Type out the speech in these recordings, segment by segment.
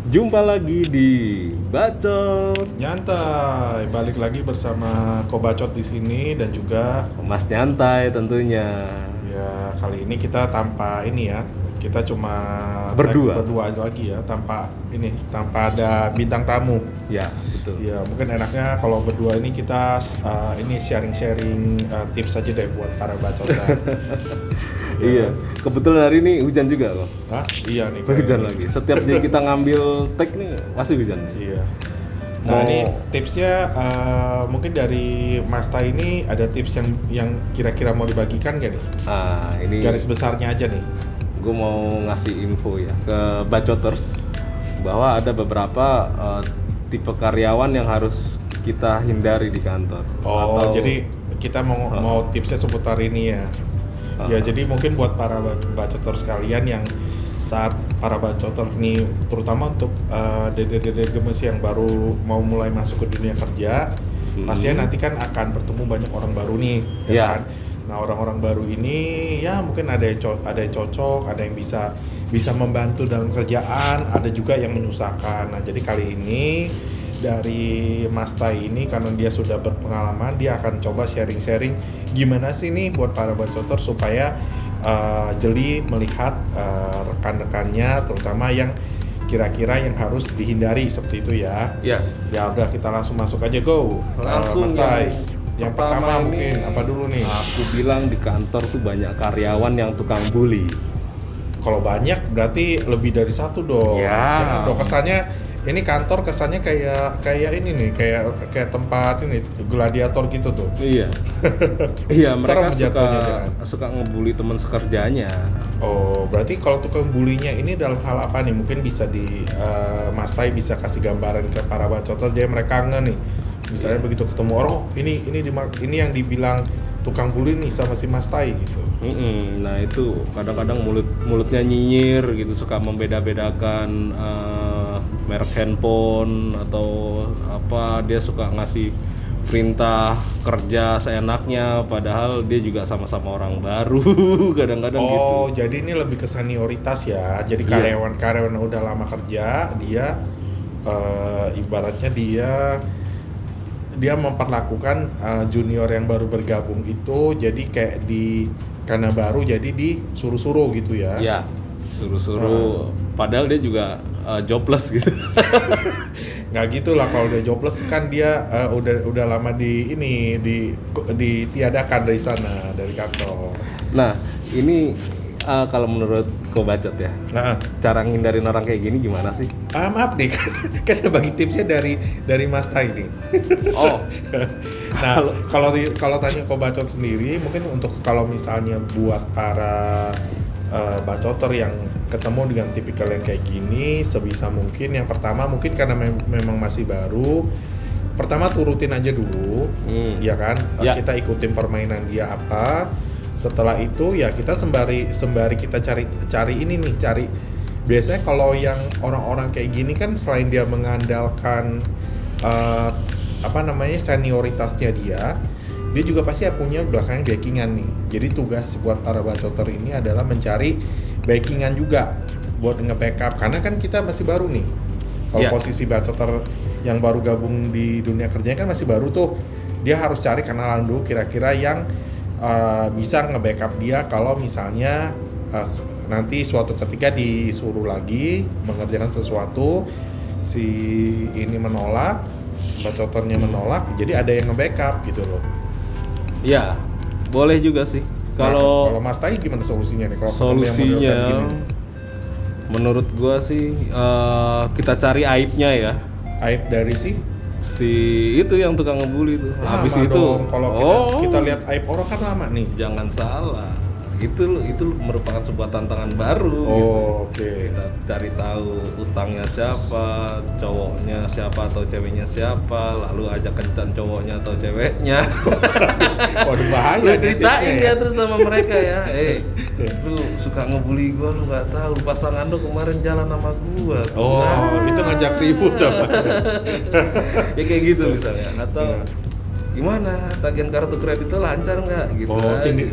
Jumpa lagi di Bacot Nyantai, balik lagi bersama Kobacot di sini dan juga Mas Nyantai tentunya. ya kali ini kita tanpa ini ya, kita cuma berdua lagi ya, tanpa ada bintang tamu. Ya, betul. Ya mungkin enaknya kalau berdua ini kita ini sharing-sharing tips aja deh buat para bacotan. Iya, kebetulan hari ini hujan juga kok. Hah? Iya nih. Hujan lagi. Setiap kita ngambil tag nih pasti hujan. Iya. Nah ini tipsnya mungkin dari Mas Tai ini ada tips yang kira-kira mau dibagikan gak nih? Ini Garis besarnya aja nih. gue mau ngasih info ya ke Bacoters bahwa ada beberapa tipe karyawan yang harus kita hindari di kantor. Oh, jadi kita mau tipsnya seputar ini ya. Ya jadi mungkin buat para bacoter sekalian yang saat para bacoter nih, terutama untuk dede-dede gemes yang baru mau mulai masuk ke dunia kerja, pastinya nanti kan akan bertemu banyak orang baru nih, ya kan? Nah orang-orang baru ini ya mungkin ada yang cocok, ada yang bisa membantu dalam kerjaan, ada juga yang menyusahkan. Nah jadi kali ini dari Mas Tai ini karena dia sudah berpengalaman, dia akan coba sharing-sharing gimana sih nih buat para bacoter supaya jeli melihat rekan-rekannya, terutama yang kira-kira yang harus dihindari seperti itu ya. Ya. Ya udah kita langsung masuk aja go. Langsung Mas Tai. yang Yang pertama ini, mungkin apa dulu nih? Aku bilang di kantor tuh banyak karyawan yang tukang bully. Kalau banyak berarti lebih dari satu dong. Ya. Jangan dong, kesannya ini kantor kesannya kayak ini nih, kayak tempat ini gladiator gitu tuh. Iya. Iya, Serem mereka jatuhnya, jangan. suka ngebully teman sekerjanya. Oh, berarti kalau tukang bulinya ini dalam hal apa nih? Mungkin bisa Mas Tai bisa kasih gambaran ke para bacoter, jadi mereka nge nih. Misalnya begitu ketemu orang, ini yang dibilang tukang bully nih sama si Mas Tai gitu. Nah itu kadang-kadang mulutnya nyinyir gitu, suka membeda-bedakan merek handphone atau apa, dia suka ngasih perintah kerja seenaknya padahal dia juga sama-sama orang baru. Kadang-kadang gitu. Oh, jadi ini lebih ke senioritas ya. Jadi karyawan-karyawan yang udah lama kerja, dia ibaratnya dia memperlakukan junior yang baru bergabung itu jadi kayak karena baru jadi disuruh-suruh gitu ya. Iya, suruh-suruh. Padahal dia juga jobless gitu. Nggak gitu lah, kalau udah jobless kan dia udah lama ditiadakan dari sana, dari kantor. Nah, ini kalau menurut Kobacot ya, cara ngindarin orang kayak gini gimana sih? Maaf nih, kan bagi tipsnya dari Mas Tai nih. Oh, nah kalau tanya Kobacot sendiri, mungkin untuk kalau misalnya buat para bacoter yang ketemu dengan tipikal yang kayak gini, sebisa mungkin yang pertama mungkin karena memang masih baru, pertama turutin aja dulu, ya kan? Ya. Kita ikutin permainan dia apa. Setelah itu ya kita sembari kita cari ini nih, biasanya kalau yang orang-orang kayak gini kan selain dia mengandalkan senioritasnya dia juga pasti punya belakangnya backingan nih. Jadi tugas buat para bacoter ini adalah mencari backingan juga buat nge-backup, karena kan kita masih baru nih. Kalau posisi bacoter yang baru gabung di dunia kerjanya kan masih baru tuh, dia harus cari kenalan dulu kira-kira yang bisa nge-backup dia kalau misalnya nanti suatu ketika disuruh lagi mengerjakan sesuatu, si ini menolak, bacoternya menolak, jadi ada yang nge-backup gitu loh. ya boleh juga sih. Kalau Mas Tai gimana solusinya nih? Kalau solusinya, menurut gua sih kita cari aibnya ya. Aib dari si itu yang tukang ngebully tuh. Habis lama itu dong. Kalau kita lihat aib orang kan lama nih. Jangan salah. Itu merupakan sebuah tantangan baru gitu. Oke. Kita cari tahu utangnya siapa, cowoknya siapa atau ceweknya siapa, lalu ajak kencan cowoknya atau ceweknya. Waduh, bahaya nih Ceritain tipsnya ya terus sama mereka ya. Lu suka ngebully gua, lu nggak tahu pasangan lu kemarin jalan sama gua. Itu ngajak ribut apa? Ya kayak gitu misalnya. Atau gimana tagihan kartu kredit itu lancar nggak gitu.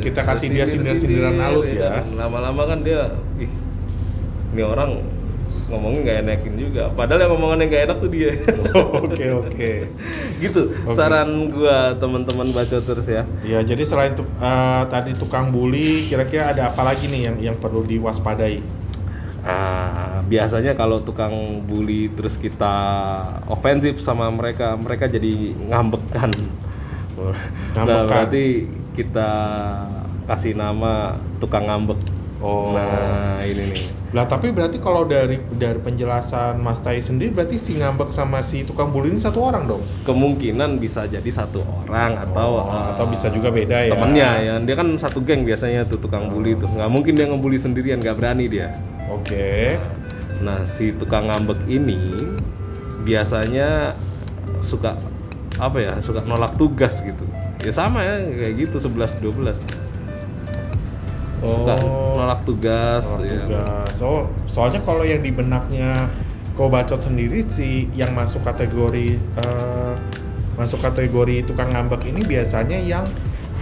Kita kasih dia sindiran halus ya. Lama-lama kan dia ini orang ngomongnya nggak enakin juga. Padahal yang ngomongannya nggak enak tuh dia. Oke. Gitu. Saran gua teman-teman bacoters ya. Ya, jadi selain tadi tukang bully, kira-kira ada apa lagi nih yang perlu diwaspadai? Biasanya kalau tukang bully terus kita ofensif sama mereka jadi ngambekan. Nah, berarti kita kasih nama tukang ngambek. Oh. Nah, ini nih. Lah tapi berarti kalau dari penjelasan Mas Tai sendiri berarti si ngambek sama si tukang bully ini satu orang dong? Kemungkinan bisa jadi satu orang atau bisa juga beda ya. Temennya ya, dia kan satu geng biasanya tuh tukang bully tuh. Nggak mungkin dia ngebully sendirian, nggak berani dia. Oke. Nah, si tukang ngambek ini biasanya suka suka nolak tugas gitu. Ya sama ya kayak gitu 11-12. Suka nolak tugas. Soalnya kalau yang di benaknya Kobacot sendiri si yang masuk kategori tukang ngambek ini biasanya yang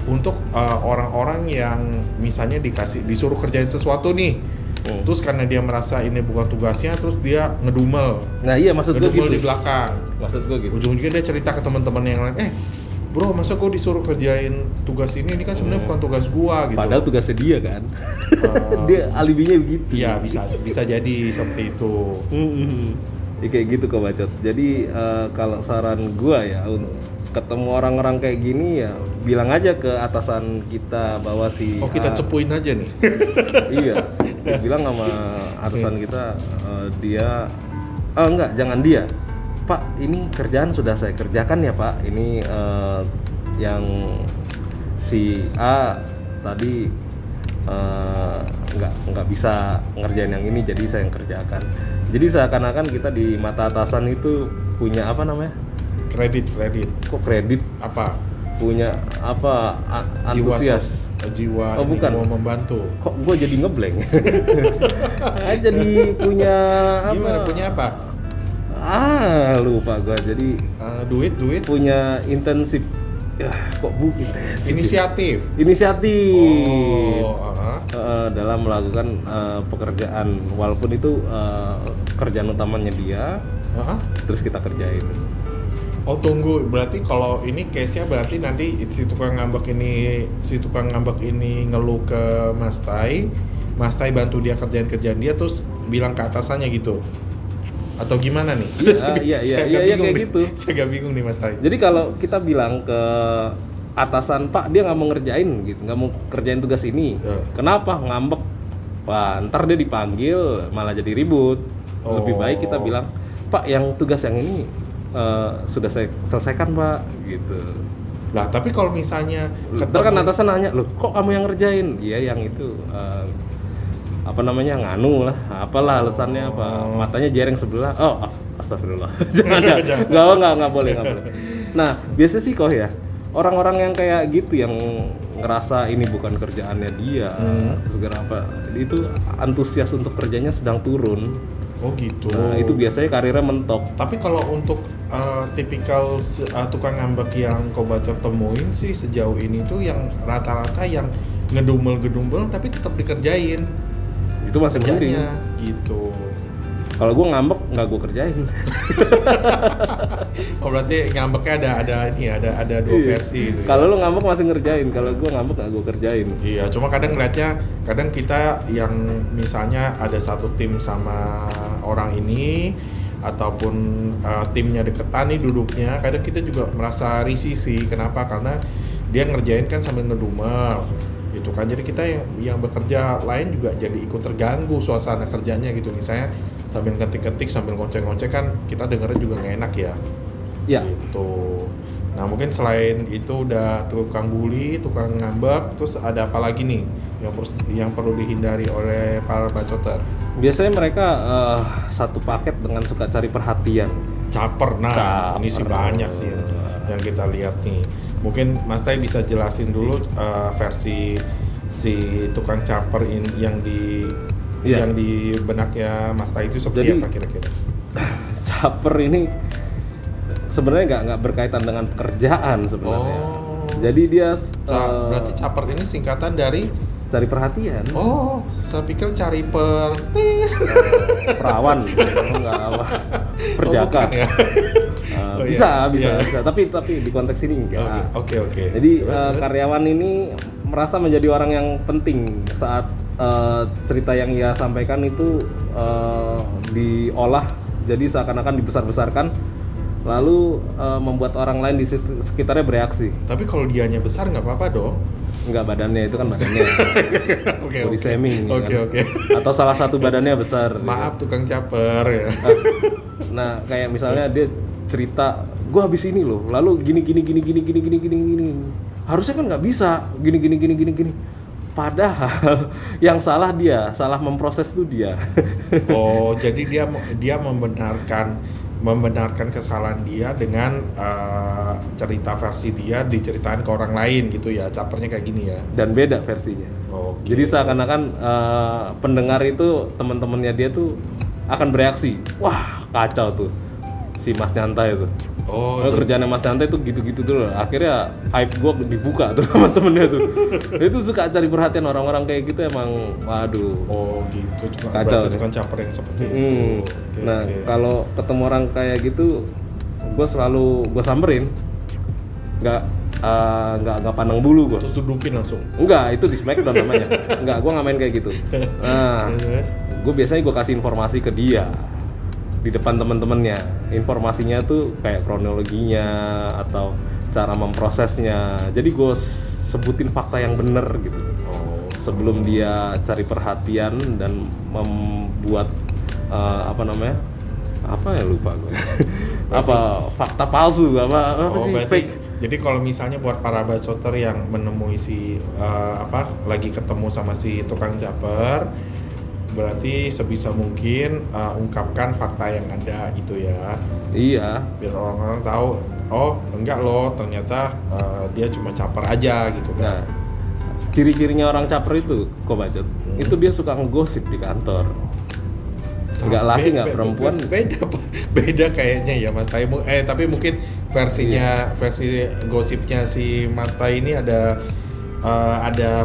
untuk orang-orang yang misalnya disuruh kerjain sesuatu nih. Terus karena dia merasa ini bukan tugasnya, terus dia ngedumel. Nah iya, maksud gue gitu. Di belakang. Maksud gue gitu. Ujung-ujungnya dia cerita ke teman-teman yang lain, bro, masa gue disuruh kerjain tugas ini kan sebenarnya bukan tugas gua gitu. Padahal tugasnya dia kan. Dia alibinya begitu. Iya, bisa jadi seperti itu. Ya, kayak gitu kok Bacot. Jadi kalau saran gua ya, ketemu orang-orang kayak gini ya bilang aja ke atasan kita bahwa kita cepuin aja nih. Iya, bilang sama atasan kita dia jangan dia, Pak, ini kerjaan sudah saya kerjakan ya Pak, ini yang si A tadi nggak bisa ngerjain yang ini, jadi saya yang kerjakan. Jadi seakan-akan kita di mata atasan itu punya apa namanya? Kredit. Kok kredit? Apa? Punya apa? Antusias. Jiwa bukan. Mau membantu. Kok gue jadi ngeblank? Jadi punya apa? Gimana? Punya apa? Lupa gue. Jadi duit. Punya intensif. Ya, kok intensif? Inisiatif. Dalam melakukan pekerjaan, walaupun itu kerjaan utamanya dia. Terus kita kerjain. Oh tunggu, berarti kalau ini case-nya berarti nanti si tukang ngambek ini ngeluh ke Mas Tai bantu dia kerjaan dia terus bilang ke atasannya gitu. Atau gimana nih? Saya agak bingung nih Mas Tai. Jadi kalau kita bilang ke atasan, Pak, dia nggak mau ngerjain gitu, nggak mau kerjain tugas ini. Kenapa? Ngambek. Wah, ntar dia dipanggil malah jadi ribut. Lebih baik kita bilang, Pak, yang tugas yang ini sudah saya selesaikan Pak, gitu. Lah tapi kalau misalnya ntar kan atasan nanya, loh kok kamu yang ngerjain? Iya yang itu nganu lah, apalah alasannya apa, matanya jereng sebelah. Astagfirullah. Nggak boleh. Nah biasa sih kok ya orang-orang yang kayak gitu yang ngerasa ini bukan kerjaannya dia, segera apa itu antusias untuk kerjanya sedang turun. Oh gitu. Nah itu biasanya karirnya mentok. Tapi kalau untuk tipikal tukang ngambek yang kau baca temuin sih sejauh ini tuh yang rata-rata yang ngedumel tapi tetap dikerjain. Itu masih penting. Gitu. Kalau gue ngambek nggak gue kerjain. Oh berarti ngambeknya ada dua versi gitu. Kalau lu ngambek masih ngerjain, kalau gue ngambek nggak gue kerjain. Iya, cuma kadang kita yang misalnya ada satu tim sama orang ini ataupun timnya deketan nih duduknya, kadang kita juga merasa risih sih. Kenapa? Karena dia ngerjain kan sambil ngedumel. Gitu kan, jadi kita yang bekerja lain juga jadi ikut terganggu suasana kerjanya gitu. Misalnya sambil ketik-ketik sambil ngoceh-ngoceh kan kita dengernya juga nggak enak ya. Gitu. Nah mungkin selain itu udah tukang bully, tukang ngambek, terus ada apa lagi nih yang perlu dihindari oleh para bacoter? Biasanya mereka satu paket dengan suka cari perhatian. Caper. Ini sih banyak sih yang kita lihat nih. Mungkin Mas Tai bisa jelasin dulu versi si tukang caper yang di benaknya Mas Tai itu seperti apa kira-kira? Caper ini sebenarnya nggak berkaitan dengan pekerjaan sebenarnya. Jadi dia berarti caper ini singkatan dari cari perhatian. Oh, saya pikir cari pertis. Perawan, enggak apa, perjaka. Oh, bukan ya? Oh, bisa, iya. bisa. Tapi di konteks ini enggak. Oke. Jadi Terus? karyawan ini merasa menjadi orang yang penting saat cerita yang ia sampaikan itu diolah, jadi seakan-akan dibesar-besarkan, lalu membuat orang lain di sekitarnya bereaksi. Tapi kalau dianya besar nggak apa-apa dong. Enggak, badannya itu kan badannya. Oke. Body shaming. Oke. Atau salah satu badannya besar. Maaf tukang caper ya. Nah, kayak misalnya dia cerita, gue habis ini loh, lalu gini. Harusnya kan nggak bisa, gini. Padahal yang salah dia, salah memproses itu dia. Oh, jadi dia membenarkan kesalahan dia dengan cerita versi dia diceritain ke orang lain gitu ya, capernya kayak gini ya. Dan beda versinya. Oke. Jadi seakan-akan pendengar itu, teman-temannya dia tuh akan bereaksi, wah kacau tuh si Mas Nyantai itu. Oh, kerjaannya Mas Nyantai tuh gitu-gitu dulu. Akhirnya aib gua dibuka tuh sama temennya tuh. Itu suka cari perhatian orang-orang kayak gitu emang, waduh. Oh gitu, Kacau, berarti tukang caper yang seperti itu. Oke, Nah, oke. kalau ketemu orang kayak gitu, gue samperin, nggak pandang bulu gue. Terus dudukin langsung. Enggak, itu di Smackdown namanya. Enggak, gue nggak main kayak gitu. Nah, Yes. gue biasanya gue kasih informasi ke dia di depan teman-temannya. Informasinya tuh kayak kronologinya atau cara memprosesnya. Jadi gue sebutin fakta yang bener gitu. Oh. Sebelum dia cari perhatian dan membuat lupa gue. Fakta palsu apa sih, Berarti, fake. jadi kalau misalnya buat para bacoter yang menemui si lagi ketemu sama si tukang caper, berarti sebisa mungkin ungkapkan fakta yang ada gitu ya. Iya. Biar orang-orang tahu, oh enggak loh, ternyata dia cuma caper aja gitu kan. Nah, ciri-cirinya orang caper itu, kok bacot, itu dia suka ngegosip di kantor. Nggak laki, nggak perempuan. Beda kayaknya ya Mas Tai. Tapi mungkin versinya, versi gosipnya si Mas Tai ini ada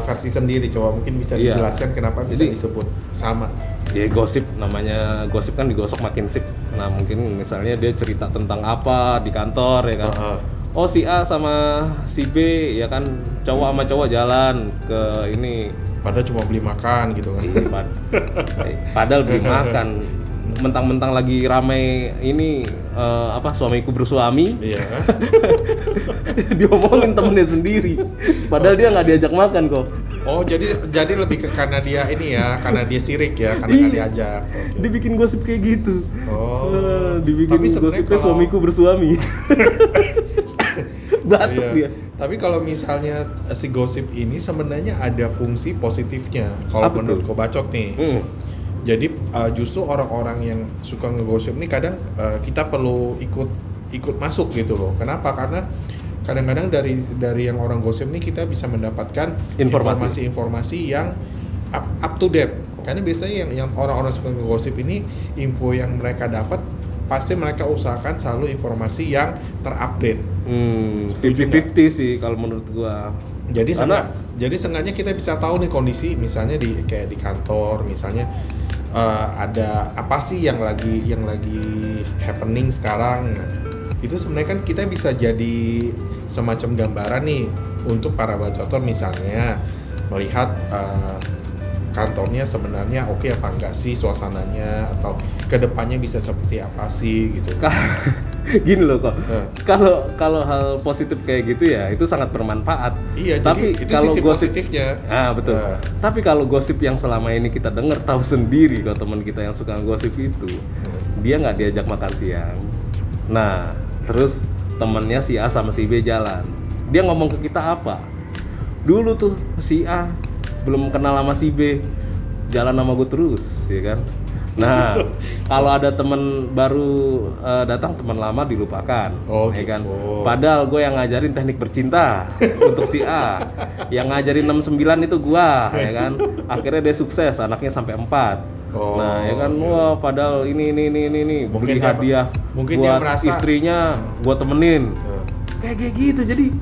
versi sendiri. Coba mungkin bisa Iya. dijelaskan kenapa bisa Jadi, disebut sama. Ya gosip, namanya gosip kan digosok makin sip. Nah mungkin misalnya dia cerita tentang apa di kantor ya kan. Oh si A sama si B ya kan, cowok sama cowok jalan ke ini. Padahal cuma beli makan gitu kan. Padahal beli makan. Mentang-mentang lagi ramai ini suamiku bersuami. Iya. Diomongin temennya sendiri. Padahal dia nggak diajak makan kok. Oh jadi lebih ke karena dia ini ya, karena dia sirik ya, karena nggak diajak. Oke. Dibikin gosip kayak gitu. Dibikin Tapi sebenarnya gosipnya kalau- suamiku bersuami. Batuk Iya. dia. Tapi kalau misalnya si gosip ini sebenarnya ada fungsi positifnya. Kalau Apa menurut tuh? Kobacot nih. Jadi justru orang-orang yang suka ngegosip nih kadang kita perlu ikut masuk gitu loh. Kenapa? Karena kadang-kadang dari yang orang gosip nih kita bisa mendapatkan informasi-informasi yang up to date. Karena biasanya yang orang-orang suka ngegosip ini, info yang mereka dapat pasti mereka usahakan selalu informasi yang terupdate. Setuju 50-50 sih kalau menurut gua. Jadi Karena- seenggaknya kita bisa tahu nih kondisi misalnya kayak di kantor misalnya ada apa sih yang lagi happening sekarang. Itu sebenarnya kan kita bisa jadi semacam gambaran nih untuk para bacotor misalnya melihat kantornya sebenarnya oke apa enggak sih suasananya, atau kedepannya bisa seperti apa sih gitu. Gini loh kok. Kalau hal positif kayak gitu ya itu sangat bermanfaat. Iya, tapi jadi itu kalau sisi gosip, positifnya. betul. Tapi kalau gosip yang selama ini kita dengar, tahu sendiri kalau teman kita yang suka gosip itu, dia nggak diajak makan siang. Nah, terus temennya si A sama si B jalan. Dia ngomong ke kita apa? Dulu tuh si A belum kenal sama si B, jalan sama gue terus, ya kan? Nah, kalau ada teman baru datang, teman lama dilupakan, Oh, ya kan? gitu. Padahal gue yang ngajarin teknik bercinta untuk si A, yang ngajarin 69 itu gua, ya kan? Akhirnya dia sukses, anaknya sampai 4. Oh, Nah, ya kan, wah padahal ini Mungkin beli dia- hadiah mungkin dia buat merasa- istrinya, gua temenin. Kayak gitu, jadi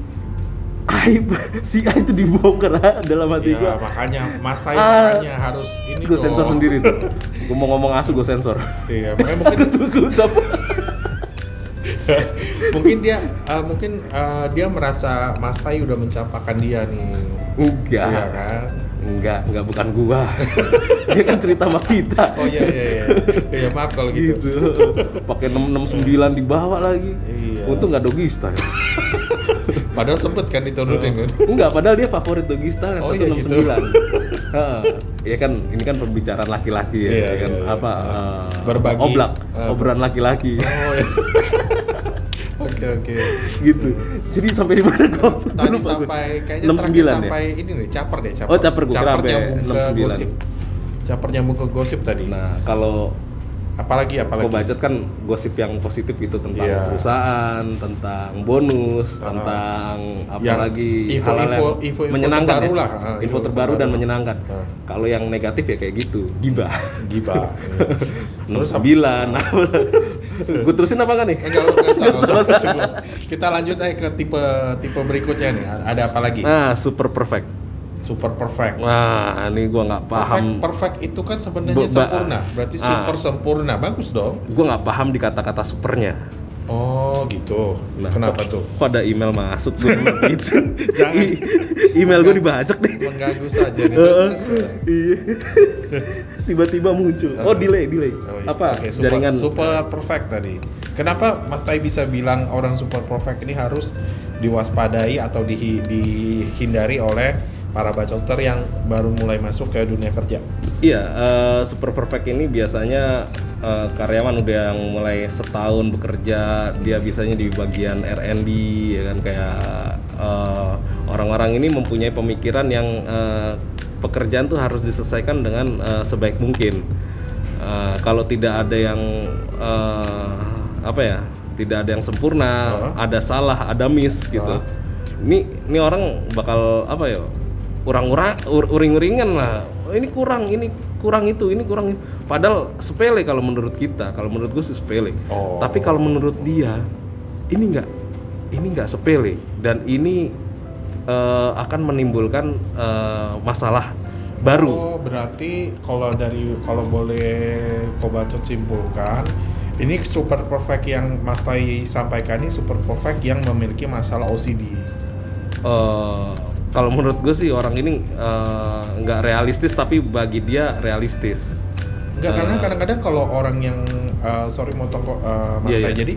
aib si A itu dibongkar dalam hati Ya, gua. makanya Mas Sai Ah. makanya harus ini Gue sensor dong. sendiri tuh. Gue mau ngomong asu gue sensor. Iya, makanya mungkin Gue ucap. mungkin dia merasa Mas Tai udah mencapakan dia nih. Enggak. Iya kan? Enggak bukan gua. Dia kan cerita sama kita. Oh iya. Ya maaf kalau gitu. Pakai 669 dibawa lagi. Iya. Untung enggak doggy style. Padahal sempet kan diturutin kan. Enggak, padahal dia favorit doggy style yang Oh, iya 169. gitu. Heeh. Ya kan ini kan pembicaraan laki-laki ya, Iya, ya kan iya. apa Berbagi. oblak, obrolan laki-laki. Oh iya. Oke. Gitu. Jadi sampai di mana kok? Tadi sampai kayaknya terakhir sampai ini nih caper deh, caper. Oh, caper, gua kira Caper sampai nyambung ke 69. gosip. Caper nyambung ke gosip tadi. Nah, kalau Apalagi. Kobacot kan gosip yang positif itu tentang Iya. perusahaan, tentang bonus, tentang Yang apalagi info menyenangkan terbaru ya. lah. Info terbaru dan menyenangkan. Ah. Kalau yang negatif ya kayak gitu, gibah. Gibah. Terus 69. Gue terusin apa enggak nih? Enggak usah. Cukup. Kita lanjut aja ke tipe berikutnya nih. Ada apa lagi? Nah, super perfect. Super perfect. Wah, ini gua nggak paham. Perfect itu kan sebenarnya sempurna. Berarti super sempurna. Bagus dong. Gua nggak paham di kata-kata supernya. Oh, gitu. Nah, Kenapa tuh? Kok ada email masuk gue gitu. Jangan. Email gue dibajak deh. Mengganggu saja nih. Terus. Iya. Tiba-tiba muncul. Oh, delay. Oh, iya. Apa? Oke, Jaringan super perfect tadi. Kenapa Mas Tai bisa bilang orang super perfect ini harus diwaspadai atau dihindari oleh para bacoter yang baru mulai masuk ke dunia kerja? Iya, super perfect ini biasanya karyawan udah yang mulai setahun bekerja, dia biasanya di bagian R&D, ya kan, kayak orang-orang ini mempunyai pemikiran yang pekerjaan tuh harus diselesaikan dengan sebaik mungkin. Kalau tidak ada yang tidak ada yang sempurna, ada salah, ada miss gitu. Ini orang bakal uring-uringan lah. Oh, ini kurang itu. Padahal sepele kalau menurut kita. Kalau menurut gue sih sepele. Oh. Tapi kalau menurut dia ini nggak sepele dan ini akan menimbulkan masalah baru. Oh, berarti kalau boleh Kobacot simpulkan, ini super perfect yang Mas Tai sampaikan ini super perfect yang memiliki masalah OCD. Kalau menurut gue sih orang ini nggak realistis, tapi bagi dia realistis. Enggak, karena kadang-kadang kalau orang yang sorry motong Mas Tai. Iya. Jadi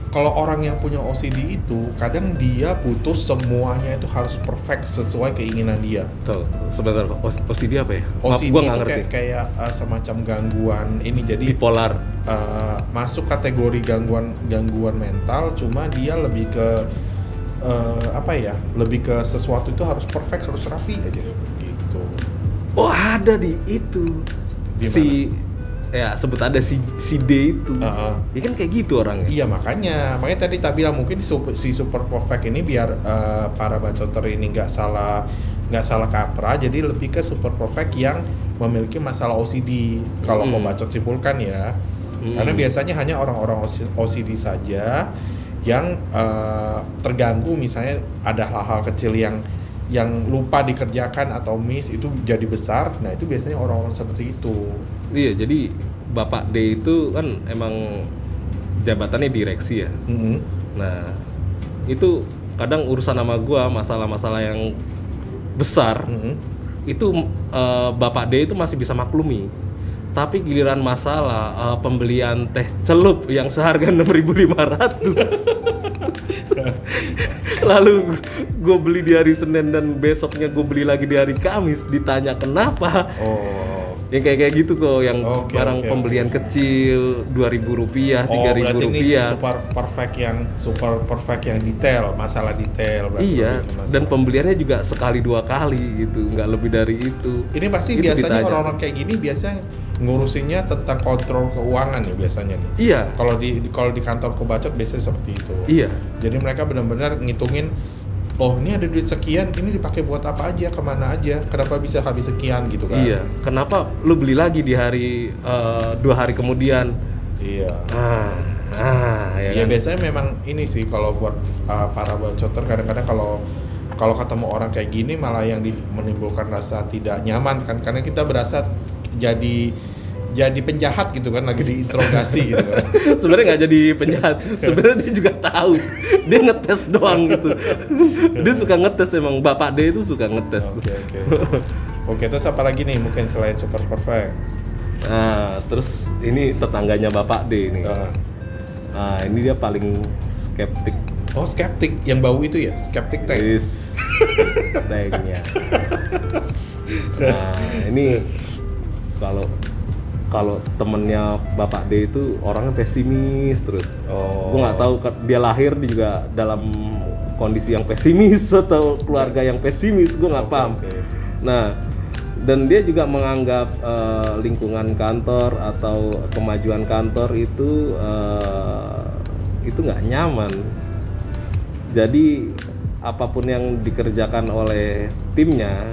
kalau orang yang punya OCD itu kadang dia butuh semuanya itu harus perfect sesuai keinginan dia. Tuh, sebentar, OCD apa ya? OCD Gue itu nggak ngerti. kayak semacam gangguan ini, jadi Bipolar. masuk kategori gangguan mental, cuma dia lebih ke lebih ke sesuatu itu harus perfect, harus rapi aja gitu. Oh, ada di itu. Di Sebut ada si D itu. Ya kan kayak gitu orangnya. Iya, makanya tadi tak bilang mungkin si super perfect ini biar para bacoter ini nggak salah kaprah, jadi lebih ke super perfect yang memiliki masalah OCD. Kalau Kobacot simpulkan ya. Karena biasanya hanya orang-orang OCD saja yang terganggu, misalnya ada hal-hal kecil yang lupa dikerjakan atau miss itu jadi besar. Nah, itu biasanya orang-orang seperti itu. Iya, jadi Bapak D itu kan emang jabatannya direksi ya. Nah, itu kadang urusan sama gua masalah-masalah yang besar, itu Bapak D itu masih bisa maklumi. Tapi giliran masalah pembelian teh celup yang seharga 6.500 lalu gue beli di hari Senin dan besoknya gue beli lagi di hari Kamis, ditanya kenapa. Yang kayak gitu kok, yang barang pembelian kecil 2.000 rupiah, 3.000 berarti rupiah. ini super perfect yang detail, masalah detail. Iya, dan pembeliannya juga sekali 2 kali gitu, nggak lebih dari itu. Ini pasti Itu biasanya ditanya. orang-orang kayak gini biasanya ngurusinnya tentang kontrol keuangan ya biasanya nih. Iya. Kalau di kantor Kobacot biasanya seperti itu. Iya. Jadi mereka benar-benar ngitungin, oh ini ada duit sekian, ini dipakai buat apa aja, kemana aja, kenapa bisa habis sekian gitu kan? Iya. Kenapa lu beli lagi di hari 2 hari kemudian? Iya. Ya Ya kan? biasanya memang ini sih kalau buat para bacoter kadang-kadang kalau kalau ketemu orang kayak gini malah yang menimbulkan rasa tidak nyaman kan, karena kita berasa jadi penjahat gitu kan, lagi diinterogasi gitu kan. Sebenarnya nggak jadi penjahat, sebenarnya dia juga tahu, dia ngetes doang gitu. Dia suka ngetes, emang Bapak D itu suka ngetes. Oke, terus apa lagi nih mungkin selain super perfect? Nah, terus ini tetangganya Bapak D ini. Nah, ini dia paling skeptik. Oh, skeptik yang bau itu ya, skeptik tank. Tanknya. Nah, ini kalau temennya Bapak D itu orangnya pesimis terus. Gue nggak tahu dia lahir juga dalam kondisi yang pesimis atau keluarga yang pesimis, gue nggak paham. Nah, dan dia juga menganggap lingkungan kantor atau kemajuan kantor itu nggak nyaman. Jadi apapun yang dikerjakan oleh timnya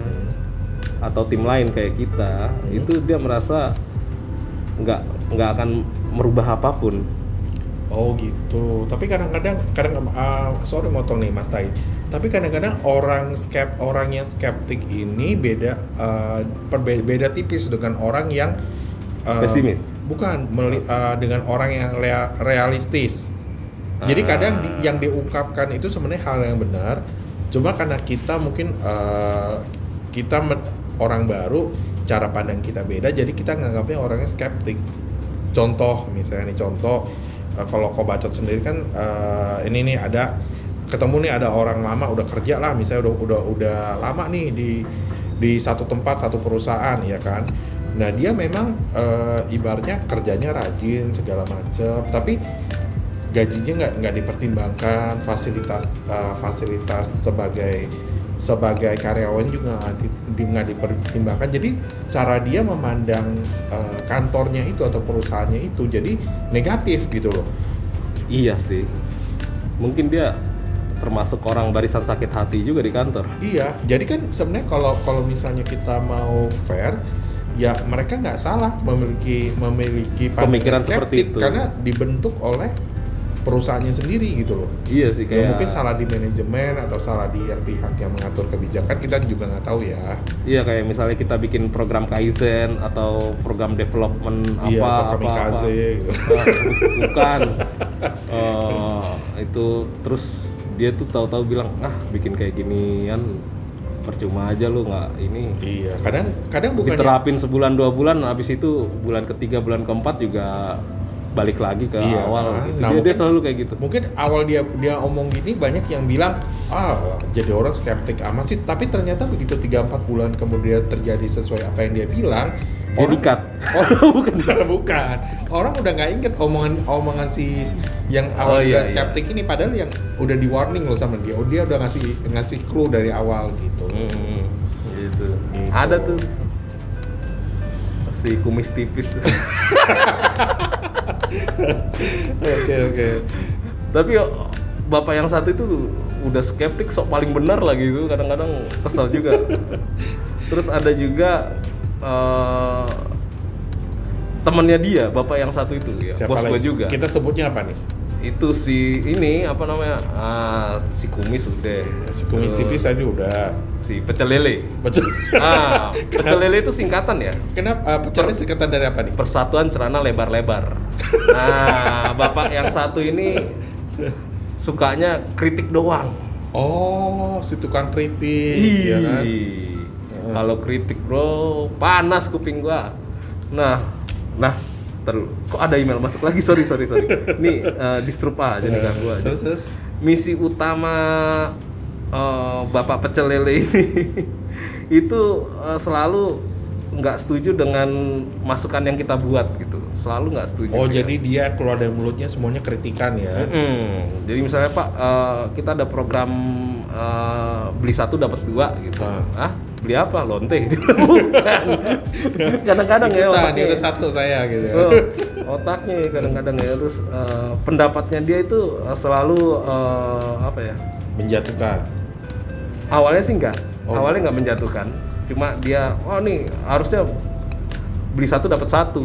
atau tim lain kayak kita, itu dia merasa nggak akan merubah apapun. Oh gitu. Tapi kadang-kadang sorry motong nih Mas Tai. Tapi kadang-kadang orang yang skeptik ini beda tipis dengan orang yang pesimis. Bukan dengan orang yang realistis. Jadi kadang yang diungkapkan itu sebenarnya hal yang benar. Cuma karena kita mungkin orang baru, cara pandang kita beda, jadi kita nganggapnya orangnya skeptik. Contoh misalnya nih, kalau kau bacot sendiri kan, ini nih ketemu nih ada orang lama udah kerja lah, misalnya udah lama nih di satu tempat, satu perusahaan ya kan. Nah dia memang ibaratnya kerjanya rajin segala macam, tapi gajinya nggak dipertimbangkan, fasilitas sebagai karyawan juga nggak dipertimbangkan. Jadi cara dia memandang kantornya itu atau perusahaannya itu jadi negatif gitu loh. Iya sih, mungkin dia termasuk orang barisan sakit hati juga di kantor. Iya, jadi kan sebenarnya kalau misalnya kita mau fair, ya mereka nggak salah memiliki pemikiran seperti itu, karena dibentuk oleh perusahaannya sendiri gitu loh. Iya sih, kayak mungkin salah di manajemen atau salah di pihak yang mengatur kebijakan, kita juga nggak tahu ya. Iya, kayak misalnya kita bikin program Kaizen atau program development atau kamikaze gitu. Bukan. Itu terus dia tuh tahu-tahu bilang, bikin kayak ginian percuma aja lu, nggak ini. Iya, kadang bukannya diterapin sebulan 2 bulan, habis itu bulan ketiga bulan keempat juga balik lagi ke awal gitu. Nah, dia selalu kayak gitu. Mungkin awal dia omong gini, banyak yang bilang jadi orang skeptik amat sih, tapi ternyata begitu 3-4 bulan kemudian terjadi sesuai apa yang dia bilang, dikat. Bukan. Orang udah nggak inget omongan si yang awal skeptik ini, padahal yang udah di warning loh sama dia. Dia udah ngasih clue dari awal gitu. Gitu. Ada tuh si kumis tipis. Oke. Tapi bapak yang satu itu udah skeptik, sok paling benar lagi itu, kadang-kadang kesel juga. Terus ada juga temannya dia, bapak yang satu itu ya, bos gue juga. Kita sebutnya apa nih? Itu si ini apa namanya? Si kumis udah. Si kumis tipis tadi udah. Si pecel lele. Pecel lele itu singkatan ya? Kenapa pecel lele singkatan dari apa nih? Persatuan Celana Lebar-Lebar. Nah, bapak yang satu ini sukanya kritik doang. Oh, si tukang kritik, ya kan? Kalau kritik bro, panas kuping gua. Nah, kok ada email masuk lagi? Sorry. Nih disturb aja nih kan gua. Terus misi utama bapak pecel lele ini itu selalu nggak setuju dengan masukan yang kita buat gitu, selalu nggak setuju. Oh dia. Jadi dia keluar dari mulutnya semuanya kritikan ya? Jadi misalnya Pak, kita ada program beli 1 dapat 2 gitu. Beli apa? Lonte. Bukan. Kadang-kadang ya otaknya. Ini udah 1 saya gitu. Otaknya kadang-kadang ya, terus pendapatnya dia itu selalu menjatuhkan. Awalnya sih enggak. Awalnya nggak menjatuhkan, cuma dia nih harusnya beli 1 dapat 1.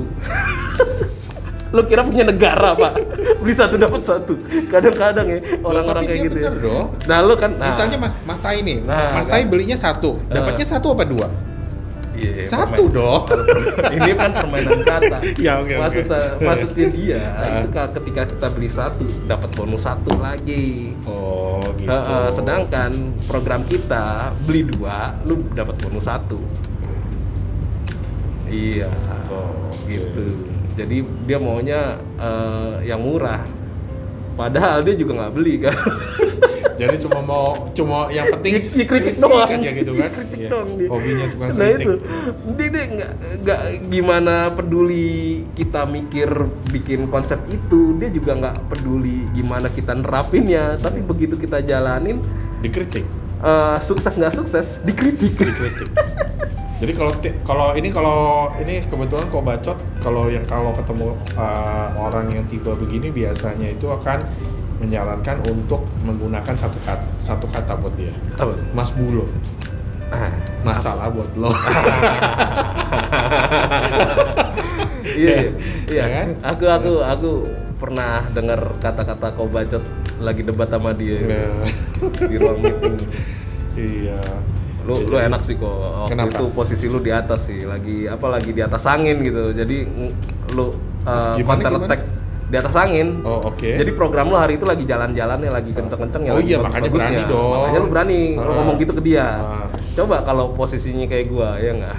Lo kira punya negara, Pak? Beli satu dapat satu. Kadang-kadang ya orang-orang Tapi kayak dia gitu ya. bener dong. Nah, lo kan Misalnya Mas Tai nih, Nah, Mas Tai belinya satu, dapatnya satu apa dua? iya, Satu dong. Ini kan permainan kata. Ya, oke. Maksudnya dia itu ketika kita beli satu dapat bonus satu lagi. Oh gitu. Sedangkan program kita beli dua, lu dapat bonus satu. Iya, oke. gitu. Jadi dia maunya yang murah. Padahal dia juga nggak beli kan. Jadi cuma yang penting kritik doang aja gitu kan. kritik Iya. doang dia. Hobinya tukang Nah kritik. itu dia nggak gimana peduli kita mikir bikin konsep itu, dia juga nggak peduli gimana kita nerapinnya, tapi begitu kita jalanin Dikritik. sukses nggak sukses dikritik. Jadi kalau ini kebetulan kok bacot, kalau ketemu orang yang tipe begini biasanya itu akan menyarankan untuk menggunakan satu kata buat dia. Apa? Mas Bulo. Masalah buat lo. Iya. Ya kan? Aku pernah dengar kata-kata kau bacot lagi debat sama dia Nah. di ruang meeting. Iya. Lu enak sih kok. Waktu Kenapa? itu posisi lu di atas sih, lagi di atas angin gitu. Jadi lu counter attack di atas angin. Oh, oke. Jadi program lu hari itu lagi jalan-jalannya, lagi kenceng-kenceng ya. Oh lagi iya, makanya berani bagus-bagusnya. dong. Makanya lu berani lu ngomong gitu ke dia. Coba kalau posisinya kayak gua, ya nggak?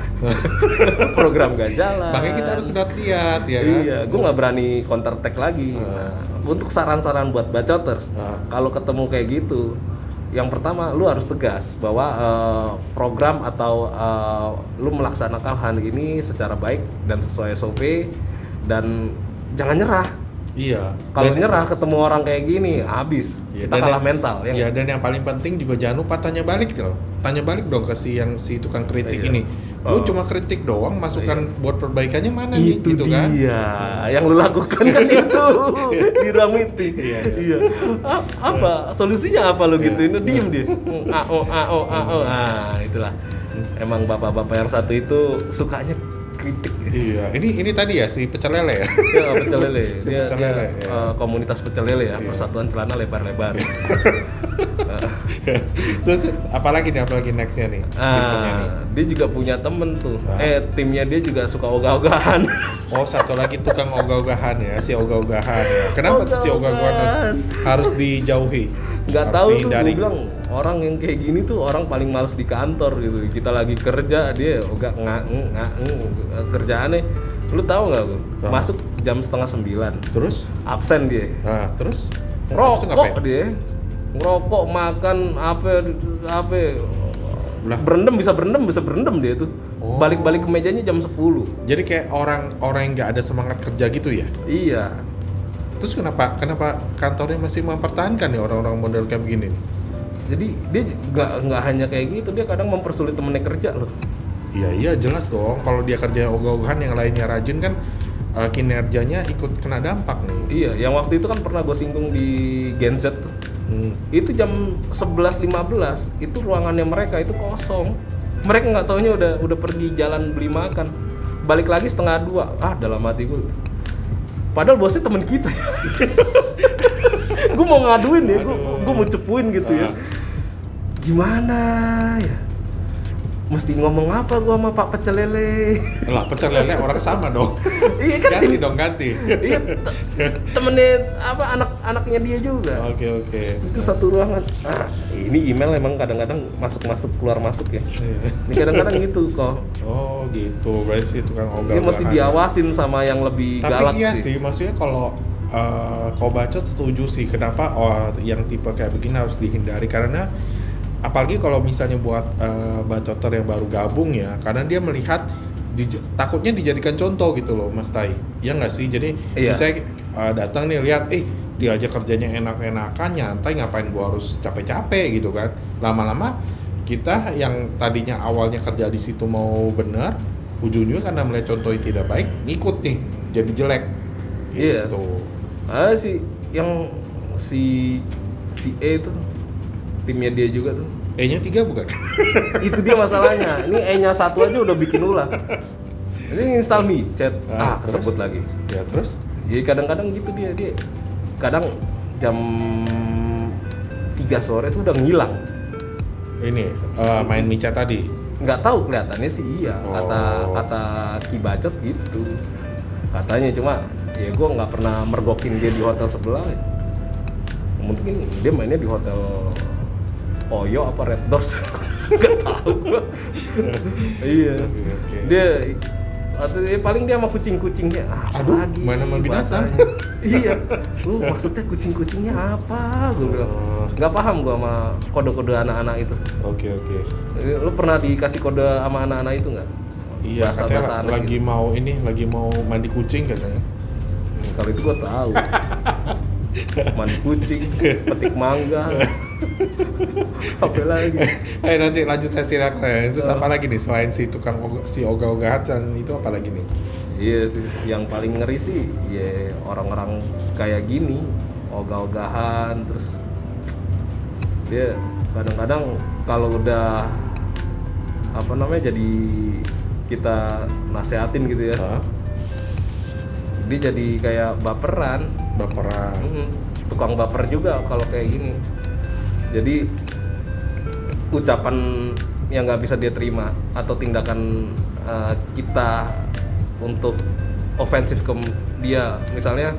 Program gak jalan. Makanya kita harus lihat ya kan. Iya, gua nggak berani counter attack lagi. Nah, untuk saran-saran buat bacoters, kalau ketemu kayak gitu, yang pertama lu harus tegas bahwa program atau lu melaksanakan hal ini secara baik dan sesuai SOP, dan jangan nyerah. Iya. Kalau nyerah ketemu orang kayak gini, habis. Iya, Kita kalah mental. Ya Iya, dan yang paling penting juga jangan lupa tanya balik dong. Tanya balik dong ke si tukang kritik Iya. ini. Lu cuma kritik doang, masukan buat perbaikannya mana itu nih gitu kan? dia yang lu lakukan kan itu di ruang meeting. Iya. Apa solusinya apa lu gitu? Ini diem dia. Ah, itulah. Emang bapak-bapak yang satu itu sukanya kritik. Iya, ini tadi ya si pecel lele ya. Ya, pecel lele. Si Dia, pecel dia, lele, ya. komunitas pecel lele ya, persatuan celana lebar-lebar. Terus apalagi nextnya nih? Tipenya nih. Dia juga punya temen tuh. Timnya dia juga suka ogah-ogahan. Oh, satu lagi tukang ogah-ogahan ya, si ogah-ogahan ya. Kenapa tuh si ogah-ogahan harus dijauhi? Nggak Harus tahu tuh, dihindari. gue bilang orang yang kayak gini tuh orang paling males di kantor gitu. Kita lagi kerja, dia ogah kerjaannya. Lu tahu nggak gue? Masuk jam 8:30. Terus? Absen dia. Nah, terus? Habis itu Ngerokok dia. Ngerokok, makan apa Lah. bisa berendam dia tuh. Oh. Balik-balik ke mejanya jam 10. Jadi kayak orang yang nggak ada semangat kerja gitu ya? Iya. Terus kenapa kantornya masih mempertahankan nih orang-orang model kayak begini? Jadi dia nggak hanya kayak gitu, dia kadang mempersulit temennya kerja loh. Iya jelas dong. Kalau dia kerja ogah-ogahan yang lainnya rajin kan kinerjanya ikut kena dampak nih. Iya, yang waktu itu kan pernah gue singgung di Gen Z tuh. Itu jam 11.15 itu ruangannya mereka itu kosong. Mereka nggak taunya udah pergi jalan beli makan. Balik lagi 1:30. Dalam hati gue. Padahal bosnya temen kita. Gue mau ngaduin ya, gue mau cepuin gitu ya. Gimana ya? Mesti ngomong apa gua sama Pak Pecel Lele? Lah pecel lele orang sama dong. Iya kan? Ganti. Iya, temennya anak-anaknya dia juga. Oke. Itu satu ruangan. Ini email emang kadang-kadang masuk keluar masuk ya. Ini kadang-kadang gitu kok. Oh gitu, berarti tukang ogah-ogahan. Dia mesti diawasin sama yang lebih galak Tapi iya sih, maksudnya kalau kau bacot setuju sih kenapa yang tipe kayak begini harus dihindari, karena apalagi kalau misalnya buat bacoter yang baru gabung ya, karena dia melihat takutnya dijadikan contoh gitu loh Mas Tai. Iya nggak sih? Jadi misalnya datang nih lihat dia aja kerjanya enak-enakan, nyantai, ngapain gua harus capek-capek gitu kan. Lama-lama kita yang tadinya awalnya kerja di situ mau benar, ujung-ujungnya karena melihat contoh yang tidak baik, ngikut nih jadi jelek. Gitu. Iya. Si E itu timnya dia juga tuh. E-nya 3 bukan? Itu dia masalahnya. Ini E-nya 1 aja udah bikin ulah. Ini install micet. Tersebut lagi. Ya terus? Jadi kadang-kadang gitu dia kadang jam 3 sore tuh udah ngilang. Ini main mica tadi. Nggak tahu, kelihatannya sih iya, kata Ki Bacot gitu katanya, cuma ya gue nggak pernah mergokin dia di hotel sebelah. Mungkin dia mainnya di hotel Oyo apa Red Doors nggak tahu. Iya. Oke. Dia atau paling dia sama kucing-kucingnya. Aduh, Lagi main sama binatang. Iya. Maksudnya kucing-kucingnya apa? Gue bilang. Nggak paham gue sama kode-kode anak-anak itu. Oke. Lu pernah dikasih kode sama anak-anak itu nggak? Iya, katanya Bahasa-bahasa lagi gitu. lagi mau mandi kucing katanya. Kalau itu gue tahu. Mandi kucing, petik mangga. Apa lagi? Ayo nanti lanjut sesi lain. Terus apa lagi nih selain si tukang si ogah-ogahan itu apa lagi nih? Iya tuh, yang paling ngeri sih ya orang-orang kayak gini, ogah-ogahan, terus dia kadang-kadang kalau udah apa namanya jadi kita nasehatin gitu ya, dia jadi kayak baperan. Tukang baper juga kalau kayak gini. Jadi ucapan yang nggak bisa dia terima atau tindakan kita untuk ofensif ke dia, misalnya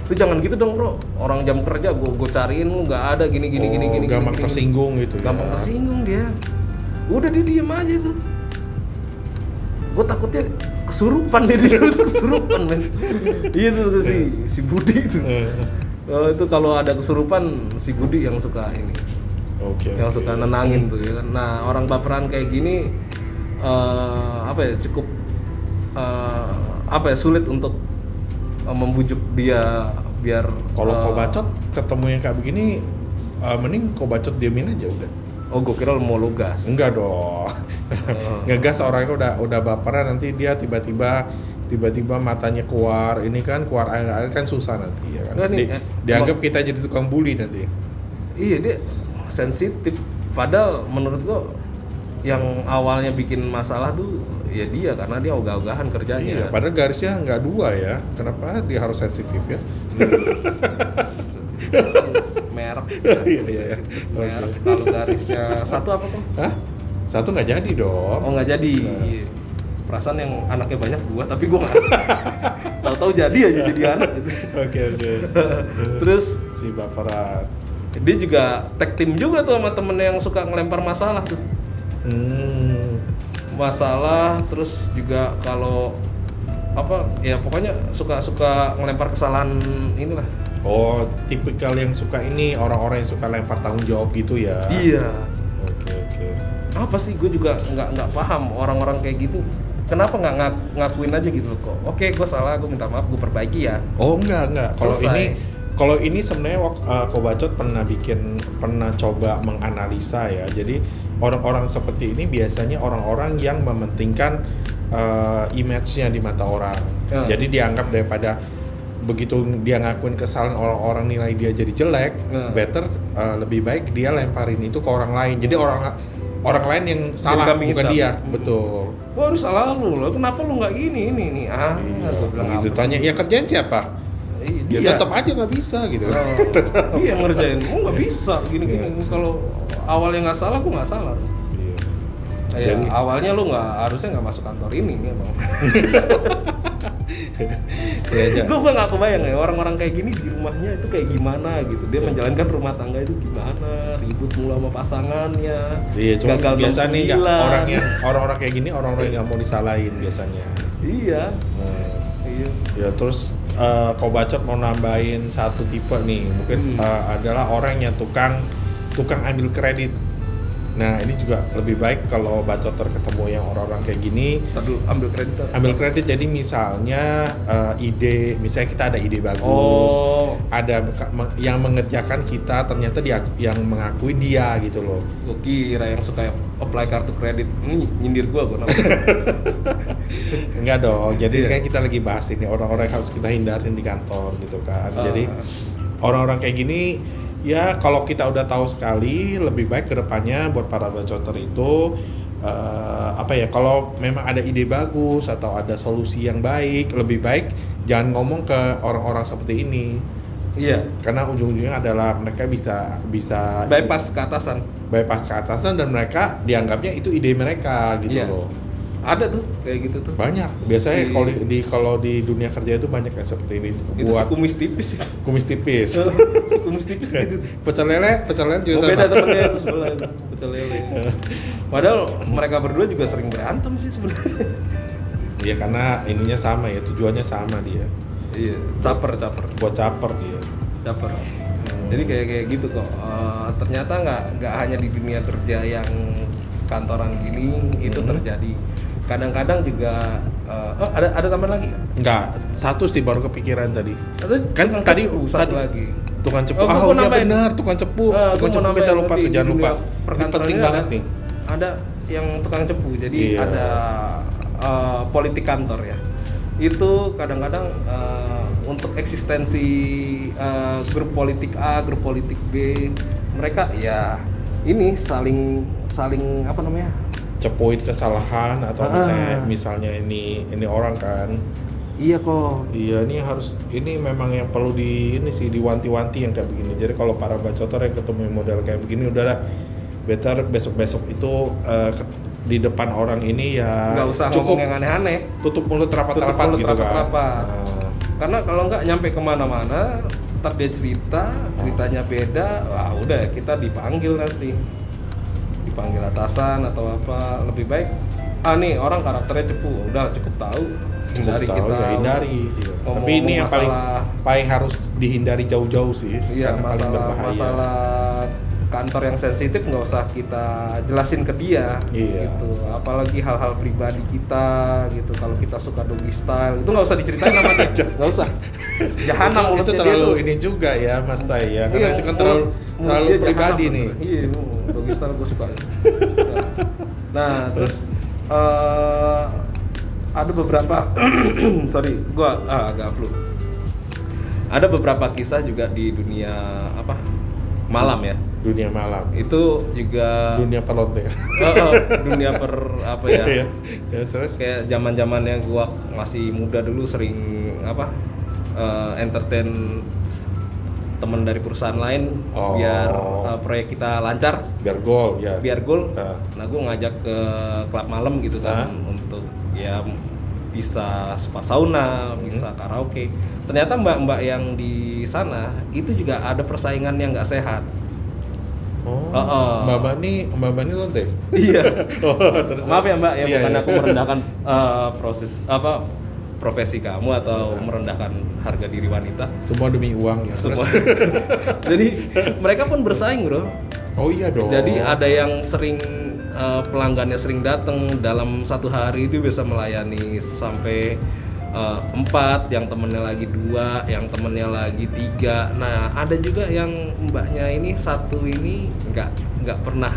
lu jangan gitu dong bro, orang jam kerja gue cariin lu nggak ada gini gampang tersinggung gitu ya. Gampang tersinggung dia. Udah dia diem aja tuh. Gue takutnya kesurupan dia kesurupan men. Iya tuh si Budi itu. Itu kalau ada kesurupan si Budi yang suka ini. Yang suka nenangin tuh ya kan. Nah, orang baperan kayak gini cukup sulit untuk membujuk dia biar kalau kau bacot ketemu yang kayak begini mending kau bacot diemin aja udah. Oh, gue kira mau lu gas. Enggak dong. Ngegas orangnya udah baperan, nanti dia tiba-tiba matanya keluar, ini kan keluar air kan susah nanti ya kan. Dianggap kita jadi tukang bully nanti. Iya, dia sensitif. Padahal menurut gua yang awalnya bikin masalah tuh ya dia, karena dia ogah-ogahan kerjanya. Iya, padahal garisnya nggak 2 ya. Kenapa dia harus sensitif ya? Merek. Iya. Merek. Kalau garisnya 1 apa tuh? Hah? 1 nggak jadi dong. Oh, nggak jadi. Iya. Perasaan yang anaknya banyak gua, tapi gua nggak. Tahu-tahu jadi aja jadi anak gitu. Oke. Terus si baperan. Dia juga tag team juga tuh sama temen yang suka ngelempar masalah tuh. Masalah, terus juga kalau ya pokoknya suka ngelempar kesalahan inilah. Oh, tipikal yang suka ini, orang-orang yang suka lempar tanggung jawab gitu ya. Iya. Oke. Apa sih, gue juga nggak paham orang-orang kayak gitu. Kenapa nggak ngakuin aja gitu kok? Oke, gue salah, gue minta maaf, gue perbaiki ya. Oh enggak. Kalau ini sebenarnya Kobacot pernah coba menganalisa ya. Jadi orang-orang seperti ini biasanya orang-orang yang mementingkan image-nya di mata orang. Jadi dianggap daripada begitu dia ngakuin kesalahan orang-orang nilai dia jadi jelek, better lebih baik dia lemparin itu ke orang lain. Jadi orang lain yang salah bukan dia. Betul. Wah, harus salah lu. Kenapa lu nggak gini ini? Gua bilang gitu. Tanya, ya kerjaan siapa? Ya tetap aja nggak bisa gitu. Iya, ngerjain. Nggak bisa gini. Kalau awalnya nggak salah, gue nggak salah. Iya. Ya, awalnya lu harusnya nggak masuk kantor ini emang. Gue nggak kebayang ya orang-orang kayak gini di rumahnya itu kayak gimana gitu. Dia menjalankan rumah tangga itu gimana, ribut mulu sama pasangannya. Iya, cuma gagal biasa nih orang-orang kayak gini orang-orang yang nggak mau disalahin biasanya. Iya. Iya. Ya terus Kobacot mau nambahin satu tipe nih, mungkin adalah orang yang tukang ambil kredit. Nah, ini juga lebih baik kalau bacoter ketemu yang orang-orang kayak gini. Ambil kredit. Jadi misalnya misalnya kita ada ide bagus, ada yang mengerjakan kita, ternyata dia yang mengakuin dia gitu loh. Gue kira yang suka apply kartu kredit ini nyindir gue namanya. Enggak dong. Jadi kan kita lagi bahas ini orang-orang yang harus kita hindarin di kantor gitu kan. Jadi orang-orang kayak gini, ya kalau kita udah tahu sekali, lebih baik kedepannya buat para bacoter itu apa ya, kalau memang ada ide bagus atau ada solusi yang baik, lebih baik jangan ngomong ke orang-orang seperti ini. Iya. Karena ujung-ujungnya adalah mereka bisa Bypass ke atasan. bypass ke atasan dan mereka dianggapnya itu ide mereka gitu Iya. loh. Ada tuh kayak gitu tuh. Banyak. Biasanya Si- kalau di dunia kerja itu banyak yang seperti ini Itu buat si kumis tipis itu. kumis tipis. Si kumis tipis gitu tuh. Pecel lele juga Oh, beda sama. temennya itu sebelah itu, pecel lele. Padahal mereka berdua juga sering berantem sih sebenarnya. Iya, karena ininya sama ya, tujuannya sama dia. Iya, caper. Buat caper dia. Caper. Jadi kayak gitu kok. Ternyata nggak hanya di dunia kerja yang kantoran gini itu terjadi. Kadang-kadang juga ada tambahan lagi nggak? Enggak, satu sih baru kepikiran tadi. Kan Tukang tadi- cepu, satu tadi- lagi. Tukang cepu. Oh, gua iya nambahin. benar, tukang cepu. Gua Tukang mau cepu nambahin kita lupa tadi, tuh, jangan di lupa. dunia Ini perkantoran penting ini banget ada- nih. Ada yang tukang cepu, jadi Iya. ada politik kantor ya. Itu kadang-kadang untuk eksistensi grup politik A, grup politik B, mereka ya ini saling apa namanya? Cepuin kesalahan atau misalnya ini orang kan. Iya kok. Iya, ini memang yang perlu ini sih diwanti-wanti yang kayak begini. Jadi kalau para bacotor yang ketemu model kayak begini, udahlah better besok-besok itu di depan orang ini ya Nggak usah cukup ngomong yang aneh-aneh. tutup mulut rapat-rapat Tutup mulut gitu kan. rapat-rapat. Nah, Karena kalau nggak nyampe kemana-mana, ntar dia ceritanya beda, wah udah kita dipanggil nanti, dipanggil atasan atau apa. Lebih baik, nih orang karakternya cepu, udah cukup tahu, hindari cukup tahu kita. ya, hindari. Iya. Ngomong-ngomong Tapi ini yang masalah- paling harus dihindari jauh-jauh sih. Iya, karena paling berbahaya. masalah kantor yang sensitif nggak usah kita jelasin ke dia, Iya. gitu. Apalagi hal-hal pribadi kita, gitu. Kalau kita suka doggy style, itu nggak usah diceritain sama dia, nggak usah. Jahanam itu mulutnya dia terlalu tuh. ini juga ya Mas Tai ya, karena Iya, itu kan mulut terlalu dia pribadi jahanam, nih. Iya, doggy style gue suka. Nah, terus ada beberapa, sorry, gue agak flu. Ada beberapa kisah juga di dunia malam ya. Dunia malam, Itu juga dunia pelonte. dunia per apa ya? Iya. Ya, terus Kayak zaman-zamannya gua masih muda dulu sering entertain teman dari perusahaan lain biar proyek kita lancar, biar gol ya. biar goal. Ah. Nah, gua ngajak ke klub malam gitu kan untuk ya bisa spa sauna, bisa karaoke. Ternyata mbak-mbak yang di sana itu juga ada persaingan yang nggak sehat. Mbak Bani lonte. Iya. Terus, Maaf ya Mbak ya, iya, bukan iya. aku merendahkan profesi kamu atau merendahkan harga diri wanita. Semua demi uang ya. Semua. Terus, Jadi mereka pun bersaing bro. oh iya dong. Jadi ada yang sering pelanggannya sering datang dalam satu hari itu bisa melayani sampai 4, yang temennya lagi 2, yang temennya lagi 3. Nah ada juga yang mbaknya ini satu ini nggak pernah,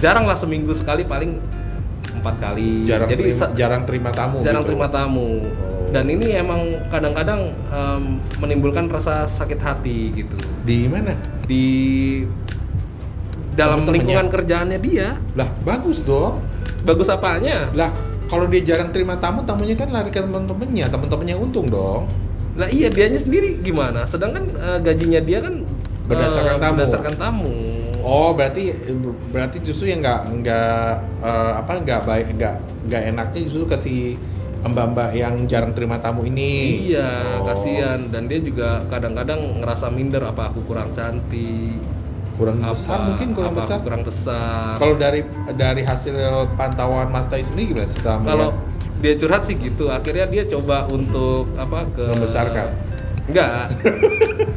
jarang lah seminggu sekali, paling 4 kali. Jadi jarang terima tamu. jarang gitu. terima tamu. Dan ini emang kadang-kadang menimbulkan rasa sakit hati gitu Di mana? di dalam Temen-temennya? lingkungan kerjaannya dia. Lah bagus dong. Bagus apanya? Lah kalau dia jarang terima tamu, tamunya kan lari ke temen-temennya untung dong. Lah iya, dianya sendiri gimana? Sedangkan gajinya dia kan Berdasarkan tamu. Berdasarkan tamu. Oh berarti justru yang nggak baik, nggak enaknya justru kasih mbak-mbak yang jarang terima tamu ini. Iya, kasihan. Dan dia juga kadang-kadang ngerasa minder, apa aku kurang cantik, kurang besar. aku kurang besar. Kalau dari hasil pantauan Mas Tai sendiri gimana setelah Kalau melihat? dia curhat sih gitu, akhirnya dia coba untuk Membesarkan? Enggak.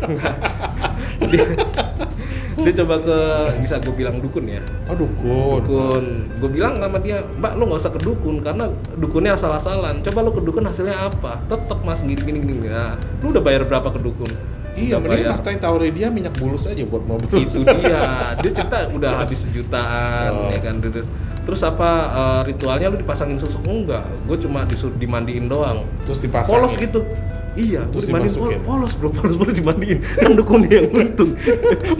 Enggak. Dia coba ke, bisa gue bilang dukun ya. Oh dukun. Gue bilang sama dia, Mbak lu nggak usah ke dukun karena dukunnya asal-asalan. Coba lu ke dukun hasilnya apa? Tetep mas gini. Nah, lu udah bayar berapa ke dukun? Iya, Udah mending bayar. Mas Tai tawarin dia minyak bulus aja buat mobil. Itu dia. Dia cerita udah habis 1 jutaan ya kan. Terus ritualnya lu dipasangin susuk? Enggak, gue cuma disuruh dimandiin doang. Terus dipasang. Polos gitu. Iya, gue Terus dimandiin dimasukin? polos dimandiin. Kan dukunnya yang untung.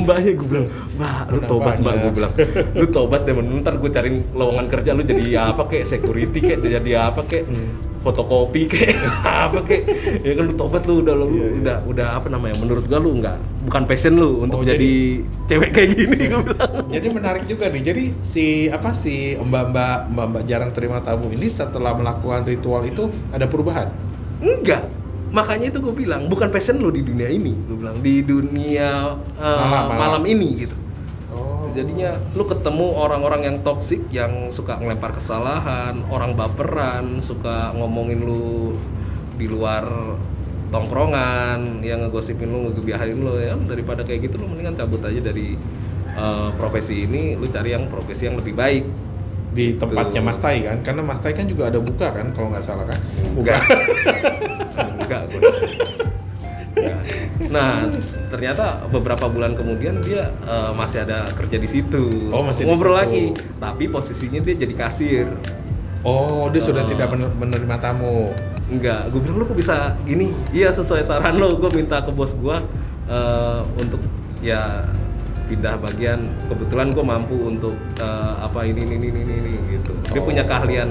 Mbaknya gue bilang, "Mbak, lu tobat Mbak," gue bilang. "Lu tobat deh, ntar gue cariin lowongan kerja lu jadi apa kek, security kek, jadi apa kek, fotokopi kek, apa kek. Ya kan lu tobat lu udah apa namanya? Menurut gua lu bukan passion lu untuk jadi cewek kayak gini," gue bilang. Jadi menarik juga nih. Jadi si mbak-mbak jarang terima tamu ini setelah melakukan ritual itu ada perubahan? Enggak. Makanya itu gue bilang, bukan passion lu di dunia ini. Gue bilang di dunia malam ini gitu. Oh. Jadinya lu ketemu orang-orang yang toksik, yang suka ngelempar kesalahan, orang baperan, suka ngomongin lu di luar tongkrongan, yang ngegosipin lu, ngegebiahin lu ya. Daripada kayak gitu lu mendingan cabut aja dari profesi ini, lu cari yang profesi yang lebih baik. Di tempatnya Mas Tai kan? Karena Mas Tai kan juga ada buka kan kalau nggak salah kan? Enggak. Enggak gue. Ya. Nah, ternyata beberapa bulan kemudian dia masih ada kerja di situ. Oh, masih ngobrol di situ. lagi, tapi posisinya dia jadi kasir. Oh, dia sudah tidak menerima tamu. Enggak, gue bilang lu kok bisa gini? Iya, sesuai saran lo, gue minta ke bos gue untuk ya pindah bagian. Kebetulan gue mampu untuk apa ini gitu. Dia punya keahlian.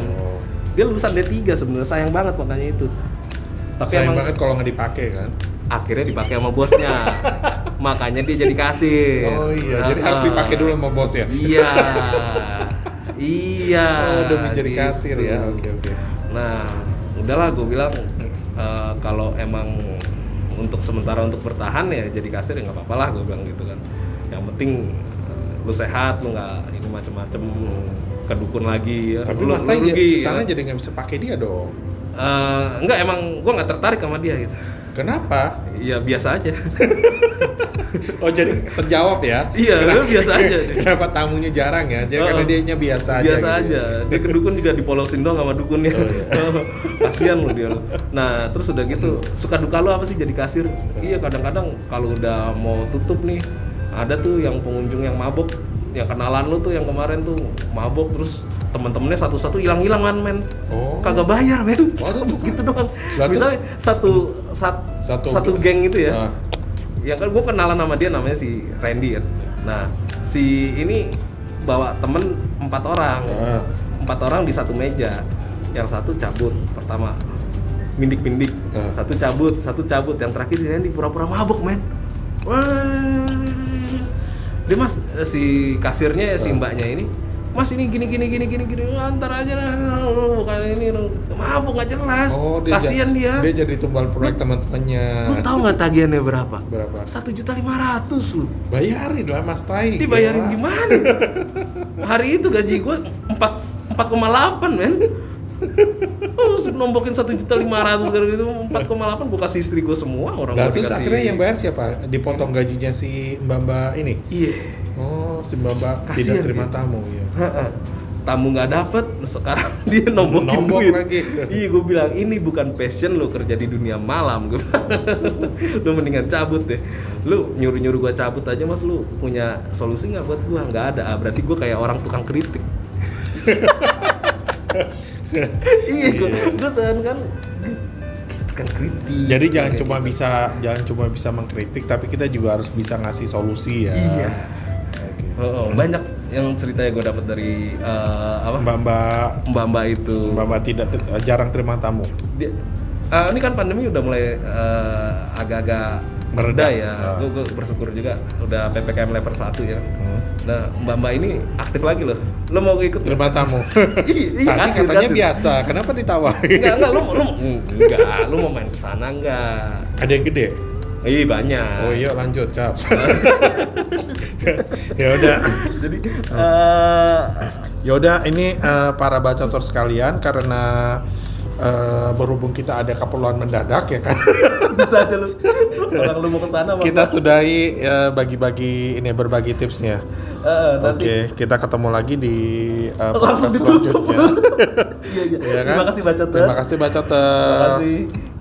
Dia lulusan D3 sebenarnya, sayang banget makanya itu. Tapi Sayang emang banget kalau nggak dipakai kan? akhirnya dipakai sama bosnya. Makanya dia jadi kasir. Oh iya, jadi harus dipakai dulu sama bos ya? Iya. Iya. Oh, demi jadi gitu. kasir ya. Oke. Nah, udahlah gue bilang kalau emang untuk sementara untuk bertahan ya jadi kasir ya nggak apa-apa lah, gue bilang gitu kan. Yang penting lu sehat, lu nggak ini macem-macem ke dukun lagi ya. Tapi Lu Mas Tai rugi, kesana ya. jadi nggak bisa pakai dia dong. Enggak, emang gue nggak tertarik sama dia gitu. Kenapa? Ya biasa aja. Oh, jadi terjawab ya? Iya, lu biasa aja. Kenapa tamunya jarang ya? Jadi karena dianya biasa aja. Biasa gitu aja. ya? Dia ke dukun juga dipolosin doang sama dukunnya. Kasihan lu dia lu. Nah, terus udah gitu, suka duka lu apa sih jadi kasir? Iya, kadang-kadang kalau udah mau tutup nih, ada tuh yang pengunjung yang mabok, yang kenalan lu tuh yang kemarin tuh mabok, terus teman-temannya satu-satu hilang-hilang kan, men. Oh. Kagak bayar, men. Oh, itu gitu doang. Lah, Misalnya satu geng itu ya. Ya kan gue kenalan sama dia, namanya si Randy kan. Nah, si ini bawa temen 4 orang. 4 orang di satu meja. Yang satu cabut pertama, mindik-mindik. Satu cabut. Yang terakhir si Randy pura-pura mabuk, men. Dia mas, si kasirnya si mbaknya ini, "Mas ini gini, antar aja lah, bukan ini, mabuk nggak jelas." Oh, kasihan dia. Dia jadi tumbal proyek teman-temannya. Lu tahu nggak tagihannya berapa? Berapa? 1.500.000 lu. Bayarin lah Mas Tai. Dibayarin gila. gimana? Hari itu gaji gua 4,8 men. Nombokin 1.500.000 gara gitu, 4,8 gua kasih istri gua semua, orang Nah, gua terus dikasih. akhirnya yang bayar siapa? Dipotong gajinya si Mbak ini? Iya. Oh, si Mbak Kasian tidak terima dia. tamu ya. Heeh. Tamu nggak dapet, sekarang dia nombokin Nombok duit lagi. Iya, gue bilang ini bukan passion lo kerja di dunia malam. Gue bilang, lu mendingan cabut deh. Lu nyuruh gue cabut aja, mas. Lu punya solusi nggak buat gue? Nggak ada. Berarti gue kayak orang tukang kritik. Iya, gue kan tukang kritik. Jadi jangan kayak cuma gitu. bisa mengkritik, tapi kita juga harus bisa ngasih solusi ya. Iya. Oke. Banyak yang ceritanya gue dapat dari apa? Mbak-mbak itu. Mbak jarang terima tamu. Dia, ini kan pandemi udah mulai agak-agak mereda ya. Gue bersyukur juga udah PPKM level 1 ya. Nah, mbak-mbak ini aktif lagi loh. Lo mau ikut Terima tamu. Iya, Tadi katanya biasa. Kenapa ditawarin? Enggak, lu mau main kesana enggak? Ada yang gede? Iya, banyak. Oh iya, lanjut, Caps. Ya udah. Jadi Ya udah, ini para bacotor sekalian, karena berhubung kita ada keperluan mendadak ya kan. bisa aja lu. Kalau lu mau kesana Kita sudahi berbagi tipsnya. nanti Oke, kita ketemu lagi di langsung podcast ditutup. selanjutnya. Iya. Iya kan? Terima kasih bacoter. Terima kasih bacoter. Terima kasih.